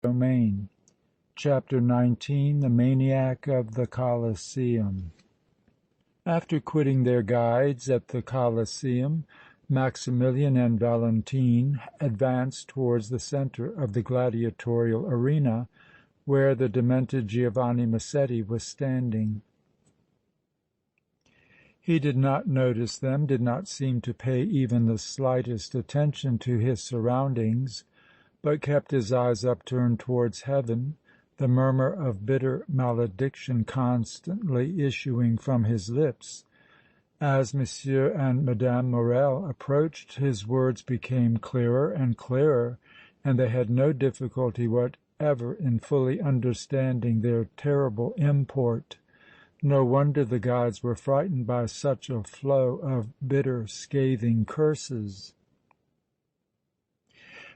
domain. Chapter 19. The Maniac of the Colosseum. After quitting their guides at the Colosseum, Maximilian and Valentine advanced towards the centre of the gladiatorial arena, where the demented Giovanni Massetti was standing. He did not notice them, did not seem to pay even the slightest attention to his surroundings, but kept his eyes upturned towards heaven, the murmur of bitter malediction constantly issuing from his lips. As M. and Mme. Morrel approached, his words became clearer and clearer, and they had no difficulty whatever in fully understanding their terrible import. No wonder the guides were frightened by such a flow of bitter, scathing curses.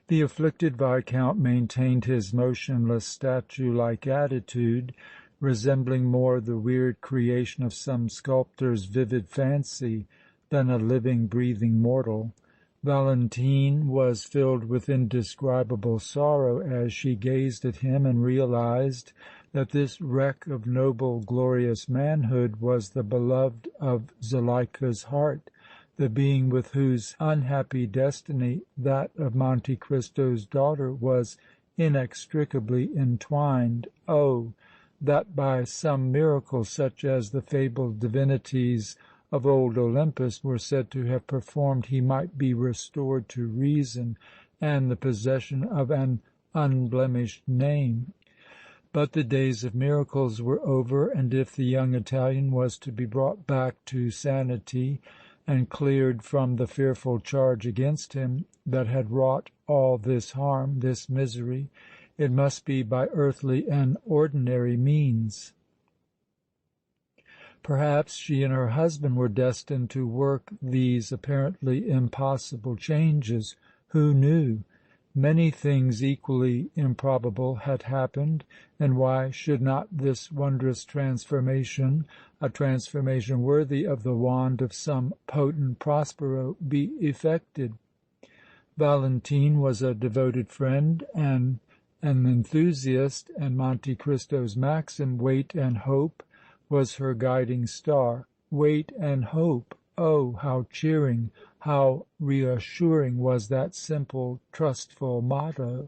The afflicted Viscount maintained his motionless, statue-like attitude, resembling more the weird creation of some sculptor's vivid fancy than a living, breathing mortal. Valentine was filled with indescribable sorrow as she gazed at him and realized that this wreck of noble, glorious manhood was the beloved of Zuleika's heart, the being with whose unhappy destiny that of Monte Cristo's daughter was inextricably entwined. Oh, that by some miracle such as the fabled divinities of old Olympus were said to have performed he might be restored to reason and the possession of an unblemished name. But the days of miracles were over, and if the young Italian was to be brought back to sanity and cleared from the fearful charge against him that had wrought all this harm, this misery, it must be by earthly and ordinary means. Perhaps she and her husband were destined to work these apparently impossible changes. Who knew? Many things equally improbable had happened, and why should not this wondrous transformation, a transformation worthy of the wand of some potent Prospero, be effected? Valentine was a devoted friend and an enthusiast, and Monte Cristo's maxim, "Wait and hope," was her guiding star. Wait and hope! Oh, how cheering, how reassuring was that simple, trustful motto!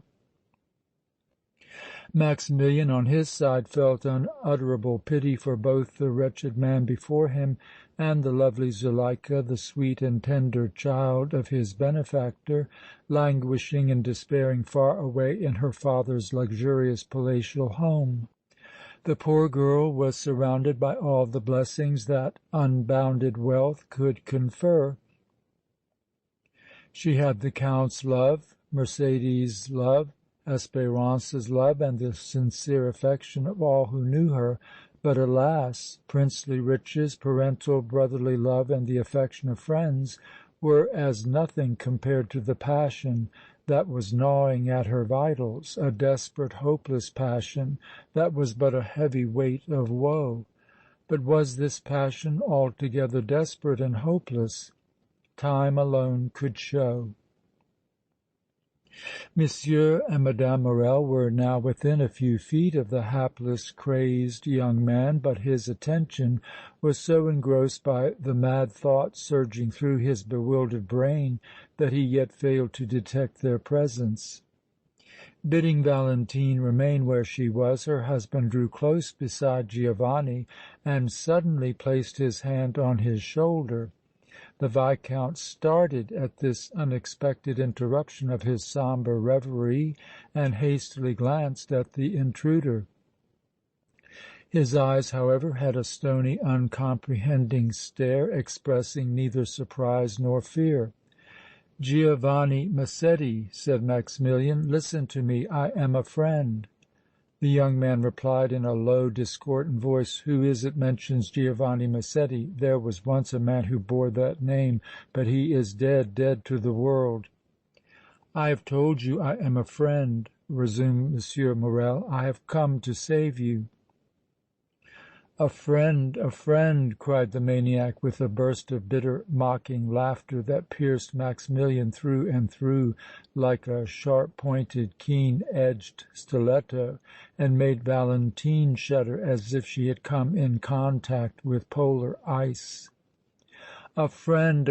Maximilian, on his side, felt unutterable pity for both the wretched man before him and the lovely Zuleika, the sweet and tender child of his benefactor, languishing and despairing far away in her father's luxurious palatial home. The poor girl was surrounded by all the blessings that unbounded wealth could confer. She had the Count's love, Mercédès' love, Espérance's love, and the sincere affection of all who knew her, but, alas! Princely riches, parental, brotherly love, and the affection of friends were as nothing compared to the passion that was gnawing at her vitals, a desperate, hopeless passion that was but a heavy weight of woe. But was this passion altogether desperate and hopeless? Time alone could show. Monsieur and Mme. Morrel were now within a few feet of the hapless, crazed young man, but his attention was so engrossed by the mad thoughts surging through his bewildered brain that he yet failed to detect their presence. Bidding Valentine remain where she was, her husband drew close beside Giovanni and suddenly placed his hand on his shoulder. The Viscount started at this unexpected interruption of his sombre reverie and hastily glanced at the intruder. His eyes, however, had a stony, uncomprehending stare, expressing neither surprise nor fear. "Giovanni Massetti," said Maximilian, "listen to me. I am a friend." The young man replied in a low, discordant voice, "Who is it mentions Giovanni Massetti? There was once a man who bore that name, but he is dead, dead to the world." "I have told you I am a friend," resumed M. Morrel. "I have come to save you." A friend!" cried the maniac, with a burst of bitter, mocking laughter that pierced Maximilian through and through like a sharp-pointed, keen-edged stiletto, and made Valentine shudder as if she had come in contact with polar ice. A friend,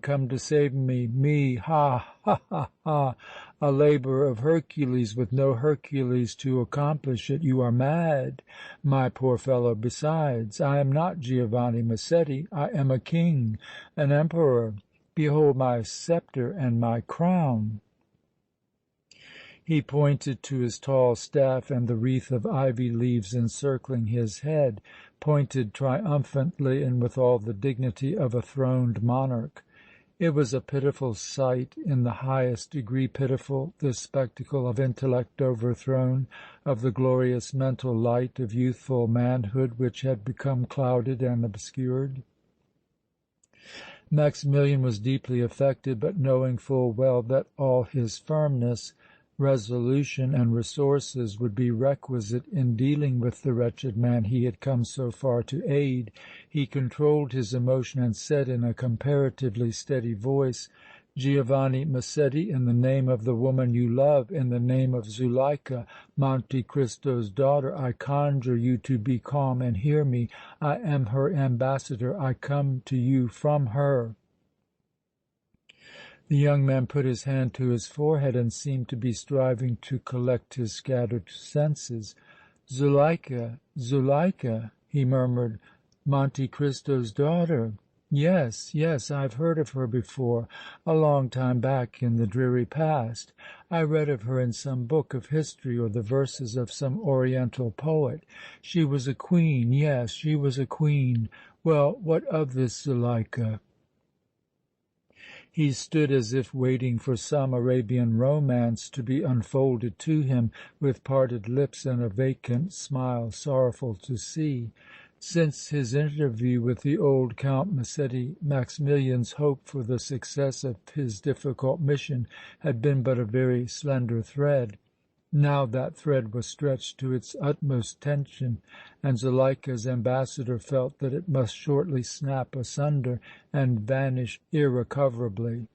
come to save me, ha, ha, ha, ha! A labor of Hercules with no Hercules to accomplish it! You are mad, my poor fellow! Besides, I am not Giovanni Massetti. I am a king, an emperor. Behold my sceptre and my crown!" He pointed to his tall staff and the wreath of ivy leaves encircling his head, pointed triumphantly and with all the dignity of a throned monarch. It was a pitiful sight, in the highest degree pitiful, this spectacle of intellect overthrown, of the glorious mental light of youthful manhood which had become clouded and obscured. Maximilian was deeply affected, but knowing full well that all his firmness, resolution and resources would be requisite in dealing with the wretched man he had come so far to aid, he controlled his emotion and said in a comparatively steady voice: "Giovanni Massetti, in the name of the woman you love, in the name of Zuleika, Monte Cristo's daughter, I conjure you to be calm and hear me. I am her ambassador. I come to you from her." The young man put his hand to his forehead and seemed to be striving to collect his scattered senses. "Zuleika, Zuleika!" he murmured. "Monte Cristo's daughter! Yes, yes, I have heard of her before, a long time back in the dreary past. I read of her in some book of history or the verses of some Oriental poet. She was a queen, yes, she was a queen. Well, what of this Zuleika?" He stood as if waiting for some Arabian romance to be unfolded to him, with parted lips and a vacant smile sorrowful to see. Since his interview with the old Count Massetti, Maximilian's hope for the success of his difficult mission had been but a very slender thread. Now that thread was stretched to its utmost tension, and Zuleika's ambassador felt that it must shortly snap asunder and vanish irrecoverably.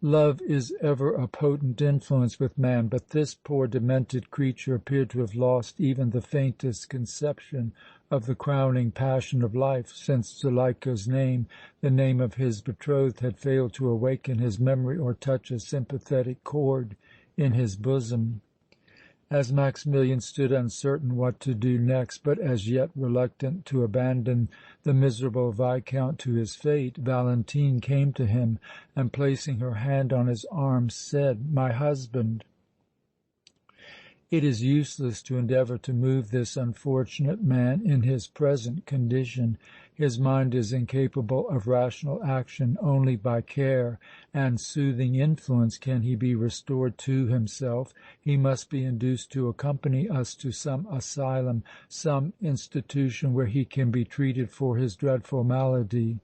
Love is ever a potent influence with man, but this poor demented creature appeared to have lost even the faintest conception of the crowning passion of life, since Zuleika's name, the name of his betrothed, had failed to awaken his memory or touch a sympathetic chord in his bosom. As Maximilian stood uncertain what to do next, but as yet reluctant to abandon the miserable Viscount to his fate, Valentine came to him and, placing her hand on his arm, said: "My husband, it is useless to endeavor to move this unfortunate man in his present condition. His mind is incapable of rational action. Only by care and soothing influence can he be restored to himself. He must be induced to accompany us to some asylum, some institution where he can be treated for his dreadful malady."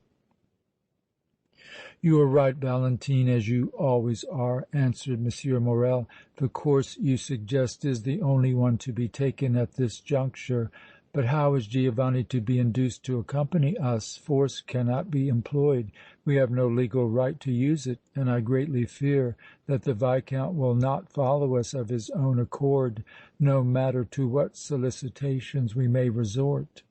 "You are right, Valentine, as you always are," answered M. Morrel. "The course you suggest is the only one to be taken at this juncture. But how is Giovanni to be induced to accompany us? Force cannot be employed. We have no legal right to use it, and I greatly fear that the Viscount will not follow us of his own accord, no matter to what solicitations we may resort."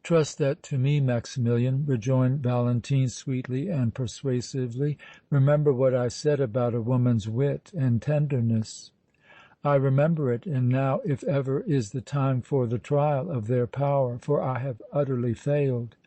"Trust that to me, Maximilian," rejoined Valentine sweetly and persuasively. "Remember what I said about a woman's wit and tenderness." "I remember it, and now, if ever, is the time for the trial of their power, for I have utterly failed.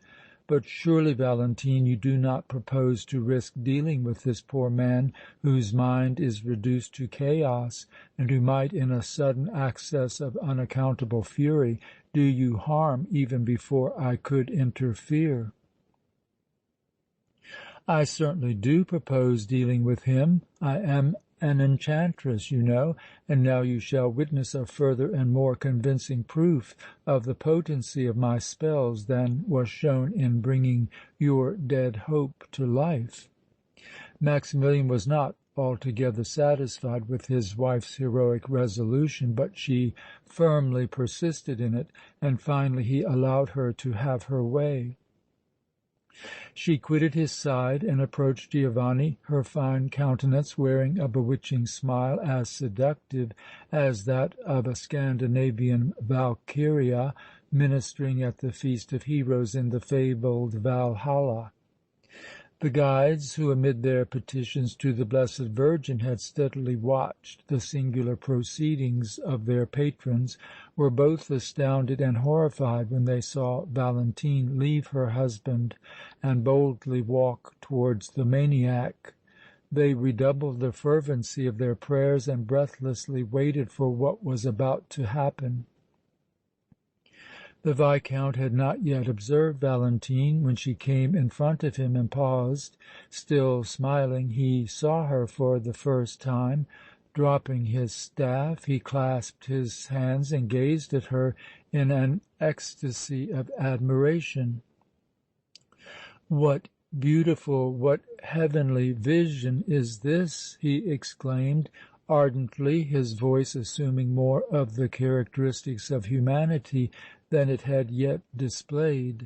But surely, Valentine, you do not propose to risk dealing with this poor man whose mind is reduced to chaos and who might, in a sudden access of unaccountable fury, do you harm even before I could interfere?" "I certainly do propose dealing with him. I am an enchantress, you know, and now you shall witness a further and more convincing proof of the potency of my spells than was shown in bringing your dead hope to life." Maximilian was not altogether satisfied with his wife's heroic resolution, but she firmly persisted in it, and finally he allowed her to have her way. She quitted his side and approached Giovanni, her fine countenance wearing a bewitching smile as seductive as that of a Scandinavian Valkyria ministering at the feast of heroes in the fabled Valhalla. The guides, who amid their petitions to the Blessed Virgin had steadily watched the singular proceedings of their patrons, were both astounded and horrified when they saw Valentine leave her husband and boldly walk towards the maniac. They redoubled the fervency of their prayers and breathlessly waited for what was about to happen. The Viscount had not yet observed Valentine. When she came in front of him and paused, still smiling, he saw her for the first time. Dropping his staff, he clasped his hands and gazed at her in an ecstasy of admiration. "What beautiful, what heavenly vision is this!" he exclaimed ardently, his voice assuming more of the characteristics of humanity than it had yet displayed.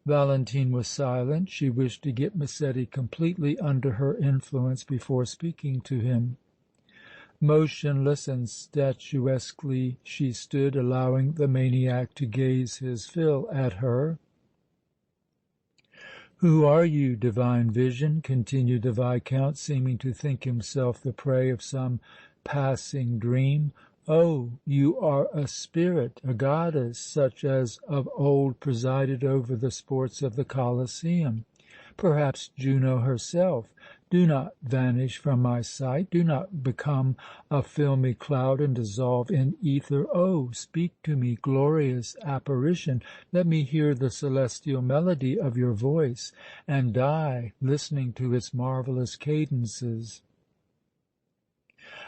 Valentine was silent. She wished to get Massetti completely under her influence before speaking to him. Motionless and statuesquely she stood, allowing the maniac to gaze his fill at her. "Who are you, divine vision?" continued the Viscount, seeming to think himself the prey of some passing dream. "Oh, you are a spirit, a goddess, such as of old presided over the sports of the Colosseum. Perhaps Juno herself. Do not vanish from my sight. Do not become a filmy cloud and dissolve in ether. Oh, speak to me, glorious apparition. Let me hear the celestial melody of your voice and die listening to its marvelous cadences."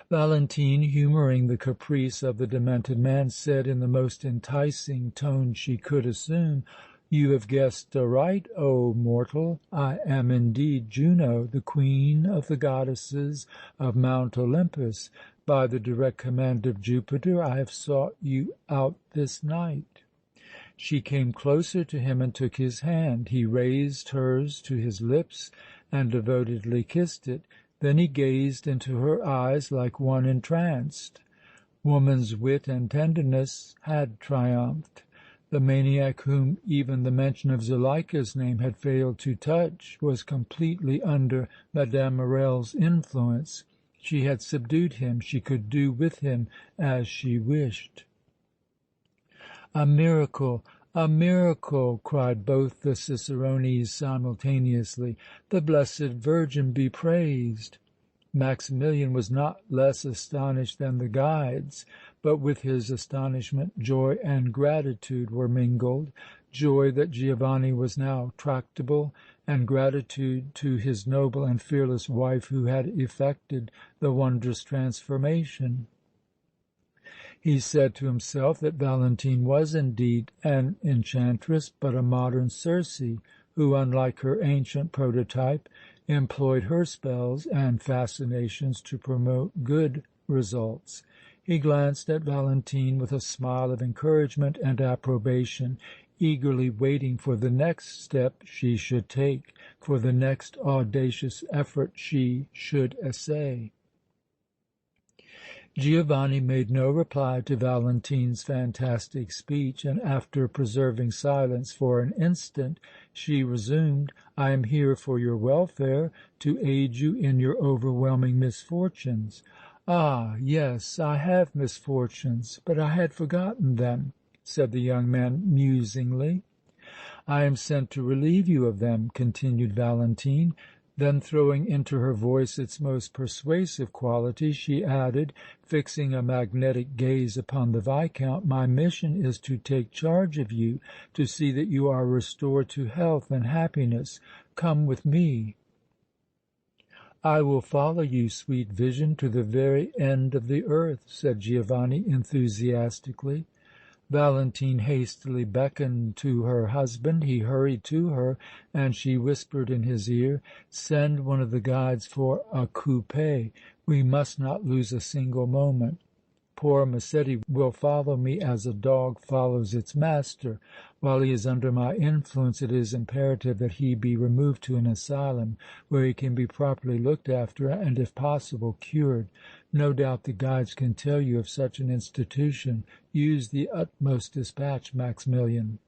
Valentine, humoring the caprice of the demented man, said in the most enticing tone she could assume, "You have guessed aright, O mortal. I am indeed Juno, the queen of the goddesses of Mount Olympus. By the direct command of Jupiter, I have sought you out this night." She came closer to him and took his hand. He raised hers to his lips and devotedly kissed it. Then he gazed into her eyes like one entranced. Woman's wit and tenderness had triumphed. The maniac, whom even the mention of Zuleika's name had failed to touch, was completely under Mme. Morrel's influence. She had subdued him. She could do with him as she wished. "A miracle! A miracle!" cried both the cicerones simultaneously. "The Blessed Virgin be praised!" Maximilian was not less astonished than the guides, but with his astonishment joy and gratitude were mingled, joy that Giovanni was now tractable, and gratitude to his noble and fearless wife who had effected the wondrous transformation. He said to himself that Valentine was indeed an enchantress, but a modern Circe, who, unlike her ancient prototype, employed her spells and fascinations to promote good results. He glanced at Valentine with a smile of encouragement and approbation, eagerly waiting for the next step she should take, for the next audacious effort she should essay. Giovanni made no reply to Valentine's fantastic speech, and after preserving silence for an instant, she resumed, "I am here for your welfare, to aid you in your overwhelming misfortunes." "Ah, yes, I have misfortunes, but I had forgotten them," said the young man musingly. "I am sent to relieve you of them," continued Valentine. Then, throwing into her voice its most persuasive quality, she added, fixing a magnetic gaze upon the Viscount, "My mission is to take charge of you, to see that you are restored to health and happiness. Come with me." "I will follow you, sweet vision, to the very end of the earth," said Giovanni enthusiastically. Valentine hastily beckoned to her husband. He hurried to her, and she whispered in his ear: "Send one of the guides for a coupé. We must not lose a single moment. Poor Massetti will follow me as a dog follows its master. While he is under my influence it is imperative that he be removed to an asylum where he can be properly looked after and, if possible, cured. No doubt the guides can tell you of such an institution. Use the utmost dispatch, Maximilian."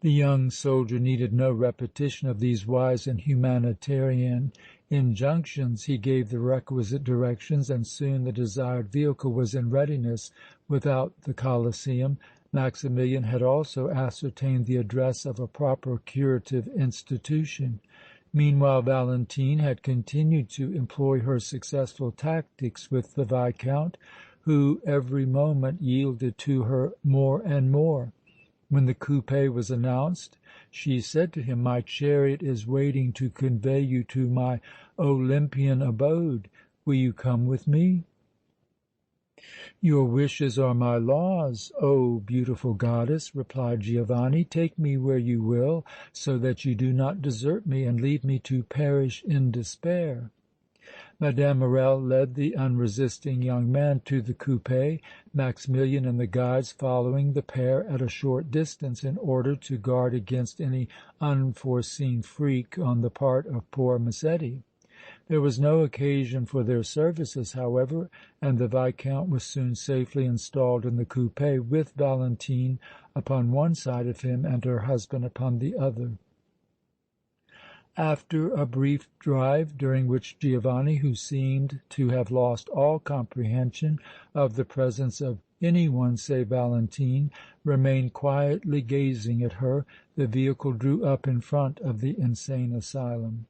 The young soldier needed no repetition of these wise and humanitarian injunctions. He gave the requisite directions, and soon the desired vehicle was in readiness without the Colosseum. Maximilian had also ascertained the address of a proper curative institution. Meanwhile, Valentine had continued to employ her successful tactics with the Viscount, who every moment yielded to her more and more. When the coupé was announced, she said to him: "My chariot is waiting to convey you to my Olympian abode. Will you come with me?" "Your wishes are my laws, O beautiful goddess," replied Giovanni. "Take me where you will, so that you do not desert me and leave me to perish in despair." Mme. Morrel led the unresisting young man to the coupé, Maximilian and the guides following the pair at a short distance in order to guard against any unforeseen freak on the part of poor Massetti. There was no occasion for their services, however, and the Viscount was soon safely installed in the coupé with Valentine upon one side of him and her husband upon the other. After a brief drive, during which Giovanni, who seemed to have lost all comprehension of the presence of any one save Valentine, remained quietly gazing at her, the vehicle drew up in front of the insane asylum.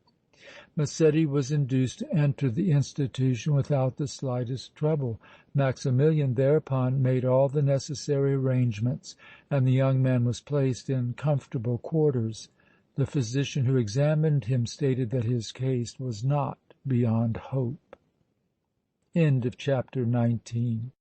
Massetti was induced to enter the institution without the slightest trouble. Maximilian thereupon made all the necessary arrangements, and the young man was placed in comfortable quarters. The physician who examined him stated that his case was not beyond hope. End of chapter 19.